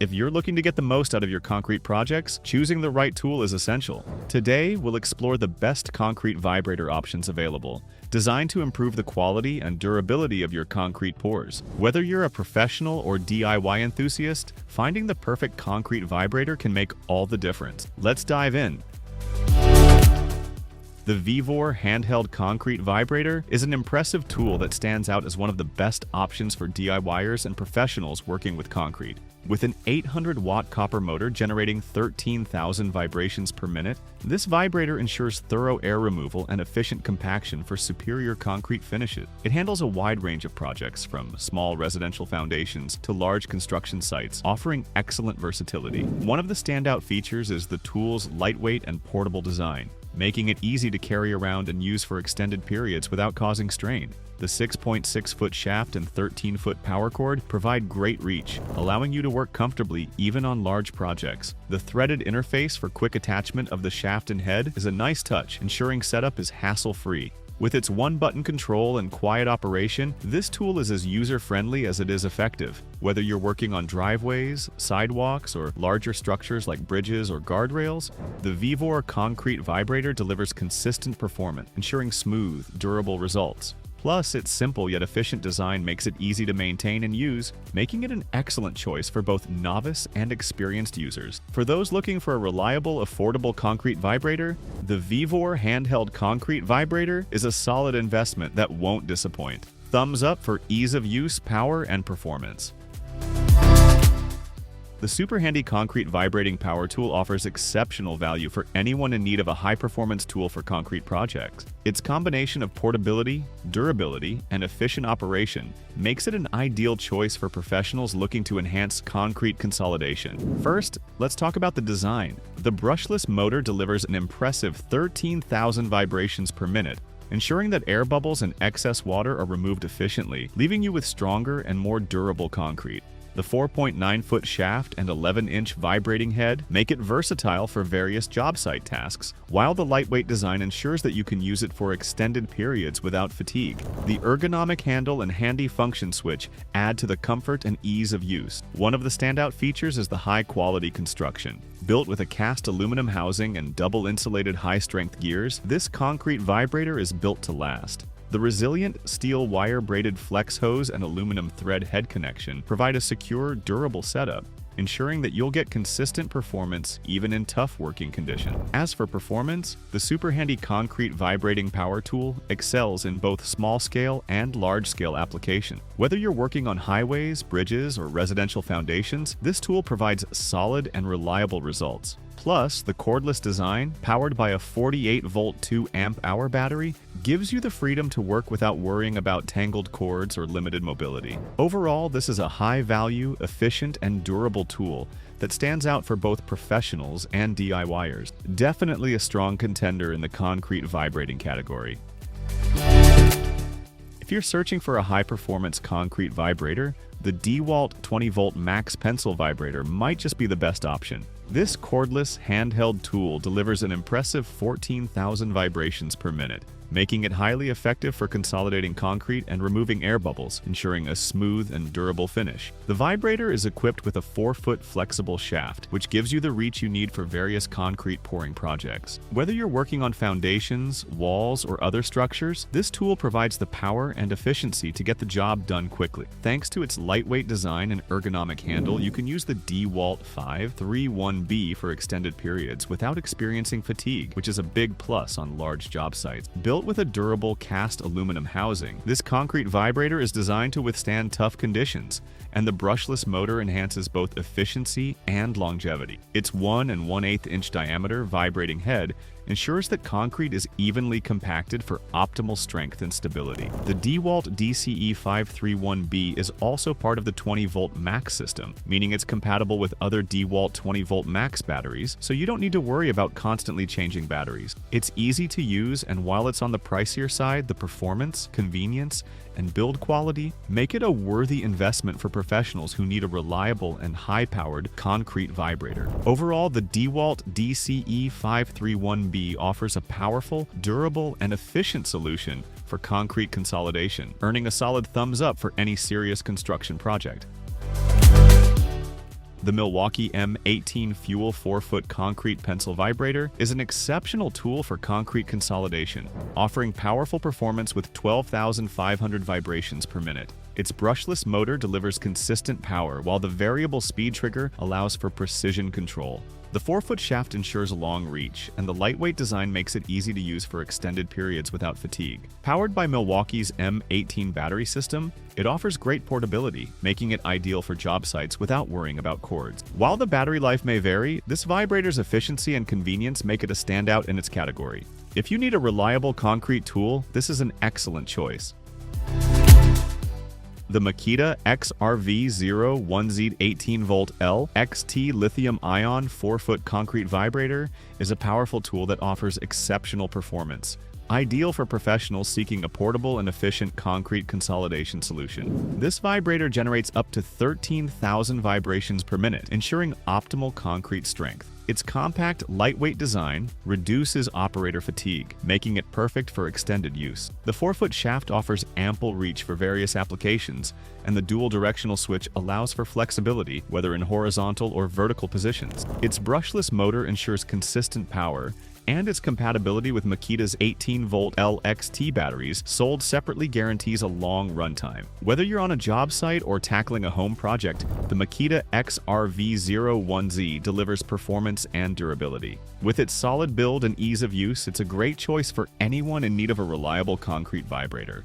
If you're looking to get the most out of your concrete projects, choosing the right tool is essential. Today, we'll explore the best concrete vibrator options available, designed to improve the quality and durability of your concrete pours. Whether you're a professional or DIY enthusiast, finding the perfect concrete vibrator can make all the difference. Let's dive in. The VEVOR handheld concrete vibrator is an impressive tool that stands out as one of the best options for DIYers and professionals working with concrete. With an 800-watt copper motor generating 13,000 vibrations per minute, this vibrator ensures thorough air removal and efficient compaction for superior concrete finishes. It handles a wide range of projects, from small residential foundations to large construction sites, offering excellent versatility. One of the standout features is the tool's lightweight and portable design, making it easy to carry around and use for extended periods without causing strain. The 6.6-foot shaft and 13-foot power cord provide great reach, allowing you to work comfortably even on large projects. The threaded interface for quick attachment of the shaft and head is a nice touch, ensuring setup is hassle-free. With its one-button control and quiet operation, this tool is as user-friendly as it is effective. Whether you're working on driveways, sidewalks, or larger structures like bridges or guardrails, the VEVOR concrete vibrator delivers consistent performance, ensuring smooth, durable results. Plus, its simple yet efficient design makes it easy to maintain and use, making it an excellent choice for both novice and experienced users. For those looking for a reliable, affordable concrete vibrator, the VEVOR handheld concrete vibrator is a solid investment that won't disappoint. Thumbs up for ease of use, power, and performance. The SUPERHANDY concrete vibrating power tool offers exceptional value for anyone in need of a high-performance tool for concrete projects. Its combination of portability, durability, and efficient operation makes it an ideal choice for professionals looking to enhance concrete consolidation. First, let's talk about the design. The brushless motor delivers an impressive 13,000 vibrations per minute, ensuring that air bubbles and excess water are removed efficiently, leaving you with stronger and more durable concrete. The 4.9-foot shaft and 11-inch vibrating head make it versatile for various job site tasks, while the lightweight design ensures that you can use it for extended periods without fatigue. The ergonomic handle and handy function switch add to the comfort and ease of use. One of the standout features is the high-quality construction. Built with a cast aluminum housing and double-insulated high-strength gears, this concrete vibrator is built to last. The resilient steel wire-braided flex hose and aluminum thread head connection provide a secure, durable setup, ensuring that you'll get consistent performance even in tough working conditions. As for performance, the SUPERHANDY concrete vibrating power tool excels in both small-scale and large-scale application. Whether you're working on highways, bridges, or residential foundations, this tool provides solid and reliable results. Plus, the cordless design, powered by a 48-volt 2-amp-hour battery, gives you the freedom to work without worrying about tangled cords or limited mobility. Overall, this is a high-value, efficient, and durable tool that stands out for both professionals and DIYers. Definitely a strong contender in the concrete vibrating category. If you're searching for a high-performance concrete vibrator, the DEWALT 20-volt max pencil vibrator might just be the best option. This cordless, handheld tool delivers an impressive 14,000 vibrations per minute, making it highly effective for consolidating concrete and removing air bubbles, ensuring a smooth and durable finish. The vibrator is equipped with a 4-foot flexible shaft, which gives you the reach you need for various concrete pouring projects. Whether you're working on foundations, walls, or other structures, this tool provides the power and efficiency to get the job done quickly. Thanks to its lightweight design and ergonomic handle, you can use the DEWALT 531B for extended periods without experiencing fatigue, which is a big plus on large job sites. Built with a durable cast aluminum housing, this concrete vibrator is designed to withstand tough conditions, and the brushless motor enhances both efficiency and longevity. Its 1 1/8 inch diameter vibrating head ensures that concrete is evenly compacted for optimal strength and stability. The DEWALT DCE 531B is also part of the 20-volt max system, meaning it's compatible with other DEWALT 20-volt max batteries, so you don't need to worry about constantly changing batteries. It's easy to use, and while it's on the pricier side, the performance, convenience, and build quality make it a worthy investment for professionals who need a reliable and high-powered concrete vibrator. Overall, the DEWALT DCE 531B offers a powerful, durable, and efficient solution for concrete consolidation, earning a solid thumbs up for any serious construction project. The Milwaukee M18 Fuel 4-foot concrete pencil vibrator is an exceptional tool for concrete consolidation, offering powerful performance with 12,500 vibrations per minute. Its brushless motor delivers consistent power, while the variable speed trigger allows for precision control. The 4-foot shaft ensures long reach, and the lightweight design makes it easy to use for extended periods without fatigue. Powered by Milwaukee's M18 battery system, it offers great portability, making it ideal for job sites without worrying about cords. While the battery life may vary, this vibrator's efficiency and convenience make it a standout in its category. If you need a reliable concrete tool, this is an excellent choice. The MAKITA XRV01Z 18V LXT lithium-ion 4-foot concrete vibrator is a powerful tool that offers exceptional performance, ideal for professionals seeking a portable and efficient concrete consolidation solution. This vibrator generates up to 13,000 vibrations per minute, ensuring optimal concrete strength. Its compact, lightweight design reduces operator fatigue, making it perfect for extended use. The 4-foot shaft offers ample reach for various applications, and the dual directional switch allows for flexibility, whether in horizontal or vertical positions. Its brushless motor ensures consistent power, and its compatibility with Makita's 18V LXT batteries sold separately guarantees a long runtime. Whether you're on a job site or tackling a home project, the MAKITA XRV01Z delivers performance and durability. With its solid build and ease of use, it's a great choice for anyone in need of a reliable concrete vibrator.